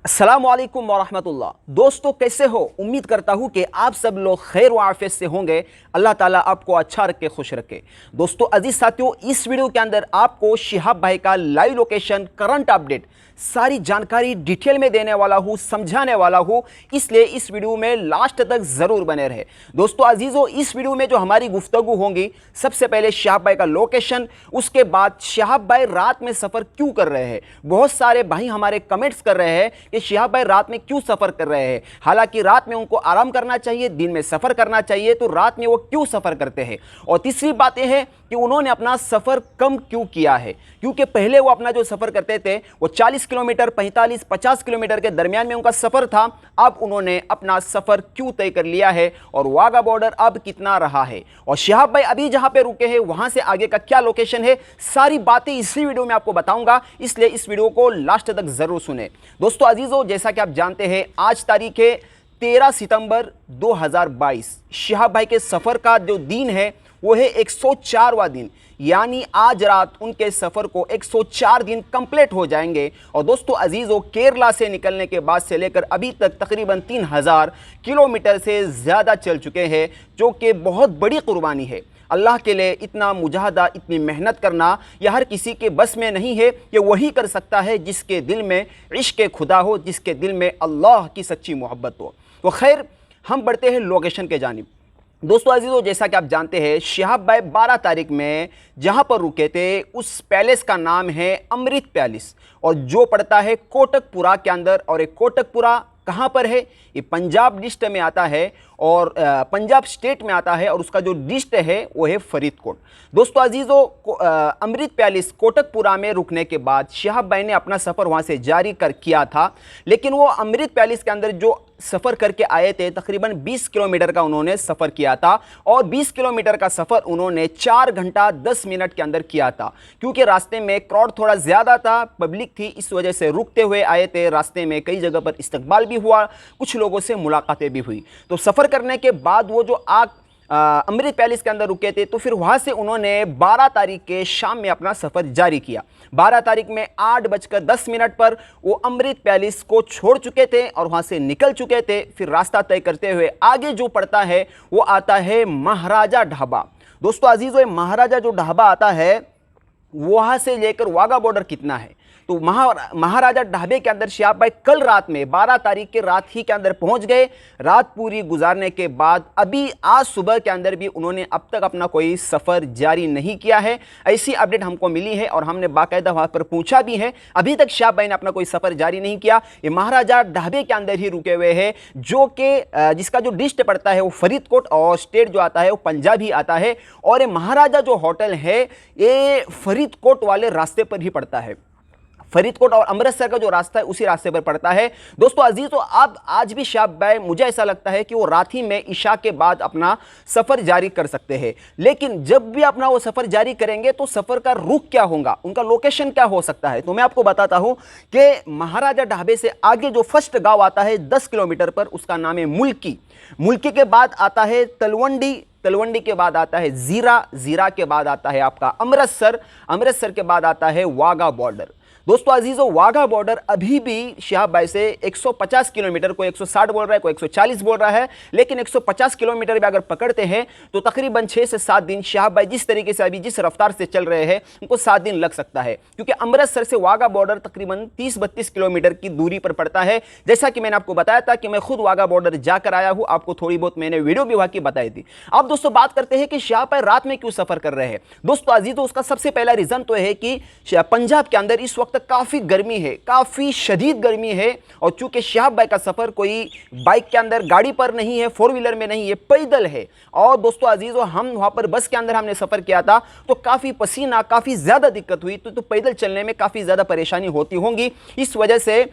अस्सलामुअलैकुम वरहमतुल्लाह। दोस्तों कैसे हो? उम्मीद करता हूँ कि आप सब लोग खैर व आफियत से होंगे। अल्लाह ताला आपको अच्छा रखे, खुश रखे। दोस्तों अजीज साथियों, इस वीडियो के अंदर आपको शिहाब भाई का लाइव लोकेशन, करंट अपडेट, सारी जानकारी डिटेल में देने वाला हूँ, समझाने वाला हूँ, इसलिए इस वीडियो में लास्ट तक ज़रूर बने रहे। दोस्तों अजीज़ों, इस वीडियो में जो हमारी गुफ्तगू होंगी, सबसे पहले शिहाब भाई का लोकेशन, उसके बाद शिहाब भाई रात में सफ़र क्यों कर रहे हैं। बहुत सारे भाई हमारे कमेंट्स कर रहे हैं कि शिहाब भाई रात में क्यों सफ़र कर रहे हैं, हालांकि रात में उनको आराम करना चाहिए, दिन में सफ़र करना चाहिए, तो रात में वो क्यों सफ़र करते हैं। और तीसरी बात यह है कि उन्होंने अपना सफ़र कम क्यों किया है, क्योंकि पहले वो अपना जो सफ़र करते थे वो 40 किलोमीटर, 45-50 किलोमीटर के दरमियान में उनका सफ़र था। अब उन्होंने अपना सफ़र क्यों तय कर लिया है और वाघा बॉर्डर अब कितना रहा है, और शिहाब भाई अभी जहां पे रुके हैं वहां से आगे का क्या लोकेशन है, सारी बातें इसी वीडियो में आपको बताऊंगा, इसलिए इस वीडियो को लास्ट तक जरूर सुने। दोस्तों अजीजों, जैसा कि आप जानते हैं आज तारीख है 13 सितंबर 2022। शिहाब भाई के सफ़र का जो दिन है वो है 104वां दिन, यानी आज रात उनके सफ़र को 104 दिन कंप्लीट हो जाएंगे। और दोस्तों अजीज़ों, केरला से निकलने के बाद से लेकर अभी तक तकरीबन 3000 किलोमीटर से ज़्यादा चल चुके हैं, जो कि बहुत बड़ी कुर्बानी है। अल्लाह के लिए इतना मुजाहदा, इतनी मेहनत करना यह हर किसी के बस में नहीं है। ये वही कर सकता है जिसके दिल में इश्क़ खुदा हो, जिसके दिल में अल्लाह की सच्ची मोहब्बत हो। तो खैर, हम बढ़ते हैं लोकेशन के जानिब। दोस्तों अजीज़ों, जैसा कि आप जानते हैं शिहाब भाई 12 तारीख में जहां पर रुके थे उस पैलेस का नाम है अमृत पैलेस, और जो पड़ता है कोटकपुरा के अंदर। और एक कोटकपुरा कहां पर है? ये पंजाब डिस्ट्रिक्ट में आता है और पंजाब स्टेट में आता है, और उसका जो डिस्ट्रिक्ट है वो है फरीदकोट। दोस्तों अजीज़ों, अमृत पैलेस कोटकपुरा में रुकने के बाद शिहाब भाई ने अपना सफ़र वहां से जारी किया था, लेकिन वो अमृत पैलेस के अंदर जो सफ़र करके आए थे तकरीबन 20 किलोमीटर का उन्होंने सफ़र किया था, और 20 किलोमीटर का सफ़र उन्होंने 4 घंटा 10 मिनट के अंदर किया था, क्योंकि रास्ते में क्राउड थोड़ा ज़्यादा था, पब्लिक थी, इस वजह से रुकते हुए आए थे। रास्ते में कई जगह पर इस्तकबाल भी हुआ, कुछ लोगों से मुलाकातें भी हुई। तो सफ़र करने के बाद वो जो अमृत पैलेस के अंदर रुके थे, तो फिर वहाँ से उन्होंने 12 तारीख के शाम में अपना सफ़र जारी किया। 12 तारीख में 8:10 पर वो अमृत पैलेस को छोड़ चुके थे और वहाँ से निकल चुके थे। फिर रास्ता तय करते हुए आगे जो पड़ता है वो आता है महाराजा ढाबा। दोस्तों अजीज़ों, महाराजा जो ढाबा आता है वहाँ से लेकर वाघा बॉर्डर कितना है, तो महाराजा ढाबे के अंदर शिहाब भाई कल रात में 12 तारीख के रात ही के अंदर पहुंच गए। रात पूरी गुजारने के बाद अभी आज सुबह के अंदर भी उन्होंने अब तक अपना कोई सफ़र जारी नहीं किया है। ऐसी अपडेट हमको मिली है और हमने बाकायदा वहाँ पर पूछा भी है। अभी तक शिहाब भाई ने अपना कोई सफ़र जारी नहीं किया। ये महाराजा ढाबे के अंदर ही रुके हुए हैं, जो कि जिसका जो डिस्ट्रिक्ट पड़ता है वो फरीदकोट और स्टेट जो आता है वो पंजाब ही आता है। और ये महाराजा जो होटल है ये फरीदकोट वाले रास्ते पर ही पड़ता है। फरीदकोट और अमृतसर का जो रास्ता है उसी रास्ते पर पड़ता है। दोस्तों अजीज, तो अब आज भी शिहाब भाई, मुझे ऐसा लगता है कि वो रात ही में इशा के बाद अपना सफ़र जारी कर सकते हैं, लेकिन जब भी अपना वो सफ़र जारी करेंगे तो सफ़र का रुख क्या होगा, उनका लोकेशन क्या हो सकता है, तो मैं आपको बताता हूँ कि महाराजा ढाबे से आगे जो फर्स्ट गाँव आता है 10 किलोमीटर पर, उसका नाम है मुल्की। मुल्की के बाद आता है तलवंडी, तलवंडी के बाद आता है जीरा, जीरा के बाद आता है आपका अमृतसर, अमृतसर के बाद आता है वाघा बॉर्डर। दोस्तों अजीजों, वाघा बॉर्डर अभी भी शिहाब भाई से 150 किलोमीटर, कोई 160 बोल रहा है, कोई 140 बोल रहा है, लेकिन 150 किलोमीटर भी अगर पकड़ते हैं तो तकरीबन 6 से 7 दिन शिहाब भाई जिस तरीके से अभी जिस रफ्तार से चल रहे हैं उनको 7 दिन लग सकता है, क्योंकि अमृतसर से वाघा बॉर्डर तकरीबन 30-32 किलोमीटर की दूरी पर पड़ता है। जैसा कि मैंने आपको बताया था कि मैं खुद वाघा बॉर्डर जाकर आया हूँ, आपको थोड़ी बहुत मैंने वीडियो भी वहाँ की बताई थी। अब दोस्तों बात करते हैं कि शिहाब भाई रात में क्यों सफ़र कर रहे हैं। दोस्तों अजीजों, उसका सबसे पहला रीज़न तो है कि पंजाब के अंदर इस वक्त काफ़ी गर्मी है, काफ़ी शदीद गर्मी है, और चूंकि शिहाब भाई का सफ़र कोई बाइक के अंदर, गाड़ी पर नहीं है, 4 व्हीलर में नहीं है, पैदल है। और दोस्तों अजीज़ों, हम वहाँ पर बस के अंदर हमने सफ़र किया था तो काफ़ी पसीना, काफ़ी ज़्यादा दिक्कत हुई, तो पैदल चलने में काफ़ी ज़्यादा परेशानी होती होंगी। इस वजह से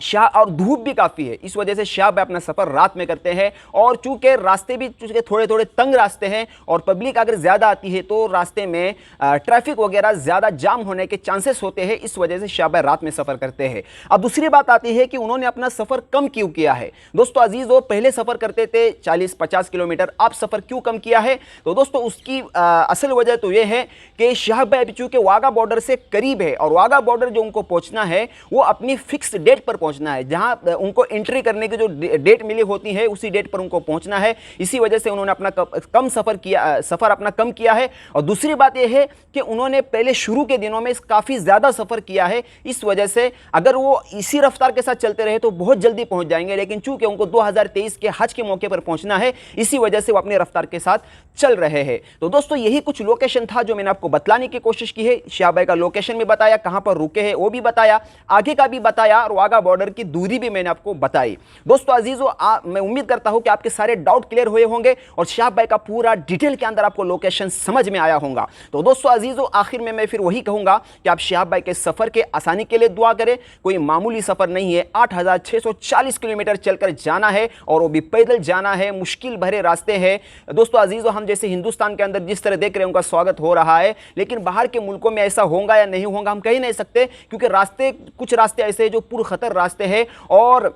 शाह और धूप भी काफ़ी है, इस वजह से शाह भाई अपना सफ़र रात में करते हैं। और चूंकि रास्ते भी चूंकि थोड़े थोड़े तंग रास्ते हैं और पब्लिक अगर ज़्यादा आती है तो रास्ते में ट्रैफिक वगैरह ज़्यादा जाम होने के चांसेस होते हैं, इस वजह से शाह भाई रात में सफ़र करते हैं। अब दूसरी बात आती है कि उन्होंने अपना सफ़र कम क्यों किया है। दोस्तों अजीज़, वो पहले सफ़र करते थे 40-50 किलोमीटर, अब सफ़र क्यों कम किया है? तो दोस्तों उसकी असल वजह तो ये है कि शाह भाई चूँकि वाघा बॉर्डर से करीब है और वाघा बॉर्डर जो उनको पहुँचना है वो अपनी फिक्स डेट पर पहुँचना है, जहाँ उनको एंट्री करने की जो डेट मिली होती है उसी डेट पर उनको पहुँचना है। इसी वजह से उन्होंने अपना कम सफ़र अपना कम किया है। और दूसरी बात यह है कि उन्होंने पहले शुरू के दिनों में काफ़ी ज़्यादा सफ़र किया है, इस वजह से अगर वो इसी रफ्तार के साथ चलते रहे तो बहुत जल्दी पहुँच जाएंगे, लेकिन चूँकि उनको 2023 के हज के मौके पर पहुँचना है, इसी वजह से वो अपनी रफ्तार के साथ चल रहे हैं। तो दोस्तों यही कुछ लोकेशन था जो मैंने आपको बतलाने की कोशिश की है। शाह भाई का लोकेशन भी बताया, कहां पर रुके हैं वो भी बताया, आगे का भी बताया और वाघा बॉर्डर की दूरी भी मैंने आपको बताई। दोस्तों अजीजों, मैं उम्मीद करता हूं कि आपके सारे डाउट क्लियर हुए होंगे और शाह भाई का पूरा डिटेल के अंदर आपको लोकेशन समझ में आया होगा। तो दोस्तों अजीजों, आखिर में मैं फिर वही कहूंगा कि आप शाह भाई के सफर के आसानी के लिए दुआ करें। कोई मामूली सफर नहीं है, 8640 किलोमीटर चलकर जाना है और वो भी पैदल जाना है, मुश्किल भरे रास्ते हैं। दोस्तों अजीजों, हम जैसे हिंदुस्तान के अंदर जिस तरह देख रहे हैं उनका स्वागत हो रहा है, लेकिन बाहर के मुल्कों में ऐसा होगा या नहीं होगा हम कह नहीं सकते, क्योंकि कुछ रास्ते ऐसे हैं जो पुरखतर रास्ते हैं और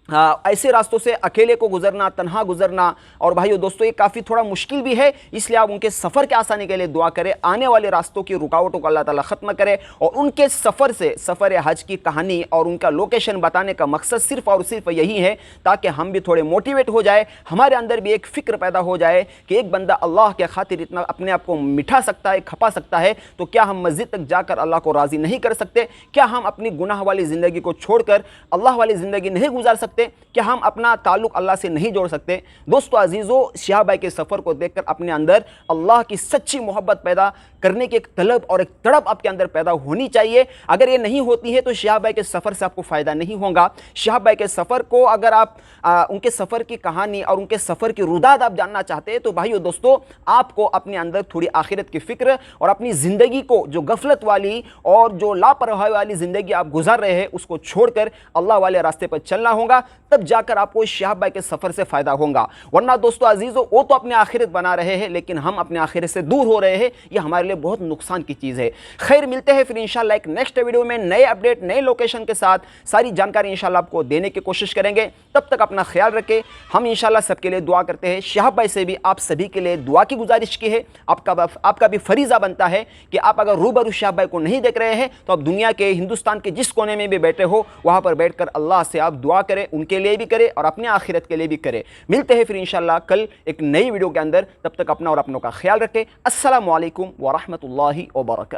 ऐसे रास्तों से अकेले को गुजरना, तन्हा गुजरना और भाइयों दोस्तों ये काफ़ी थोड़ा मुश्किल भी है। इसलिए आप उनके सफ़र के आसानी के लिए दुआ करें, आने वाले रास्तों की रुकावटों को अल्लाह ताला ख़त्म करे और उनके सफ़र से सफ़र हज की कहानी और उनका लोकेशन बताने का मकसद सिर्फ़ और सिर्फ यही है ताकि हम भी थोड़े मोटिवेट हो जाए, हमारे अंदर भी एक फ़िक्र पैदा हो जाए कि एक बंदा अल्लाह के खातिर इतना अपने आप को मिठा सकता है, खपा सकता है, तो क्या हम मस्जिद तक जाकर अल्लाह को राज़ी नहीं कर सकते? क्या हम अपनी गुनाह वाली ज़िंदगी को छोड़कर अल्लाह वाली ज़िंदगी नहीं गुजार सकते? क्या हम अपना ताल्लुक अल्लाह से नहीं जोड़ सकते? दोस्तों अजीज़ों, शाह भाई के सफ़र को देखकर अपने अंदर अल्लाह की सच्ची मोहब्बत पैदा करने की एक तलब और एक तड़प आपके अंदर पैदा होनी चाहिए। अगर ये नहीं होती है तो शाह भाई के सफ़र से आपको फ़ायदा नहीं होगा। शाह भाई के सफ़र को अगर आप उनके सफ़र की कहानी और उनके सफ़र की रुदाद आप जानना चाहते हैं तो भाइयों दोस्तों, आपको अपने अंदर थोड़ी आखिरत की फ़िक्र और अपनी ज़िंदगी को जो गफलत वाली और जो लापरवाही वाली ज़िंदगी आप गुजार रहे हैं उसको छोड़कर अल्लाह वाले रास्ते पर चलना होगा, तब जाकर आपको शाह भाई के सफ़र से फ़ायदा होगा। वरना दोस्तों अजीज़ों, वो तो अपने आखिरत बना रहे हैं लेकिन हम अपने आखिरत से दूर हो रहे हैं, ये हमारे लिए बहुत नुकसान की चीज़ है। खैर, मिलते हैं फिर इंशाल्लाह एक नेक्स्ट वीडियो में नए अपडेट, नए लोकेशन के साथ सारी जानकारी इंशाल्लाह आपको देने की कोशिश करेंगे। तब तक अपना ख्याल रखें। हम इंशाल्लाह सबके लिए दुआ करते हैं। शाह भाई से भी आप सभी के लिए दुआ की गुजारिश की है। आपका भी फरीज़ा बनता है कि आप अगर रूबरू शाह भाई को नहीं देख रहे हैं तो आप दुनिया के, हिंदुस्तान के जिस कोने में भी बैठे हो वहाँ पर बैठकर अल्लाह से आप दुआ करें, उनके लिए भी करें और अपने आखिरत के लिए भी करें। मिलते हैं फिर इंशाल्लाह कल एक नई वीडियो के अंदर। तब तक अपना और अपनों का ख्याल रखें। अस्सलामु अलैकुम व रहमतुल्लाहि व बरकातहू।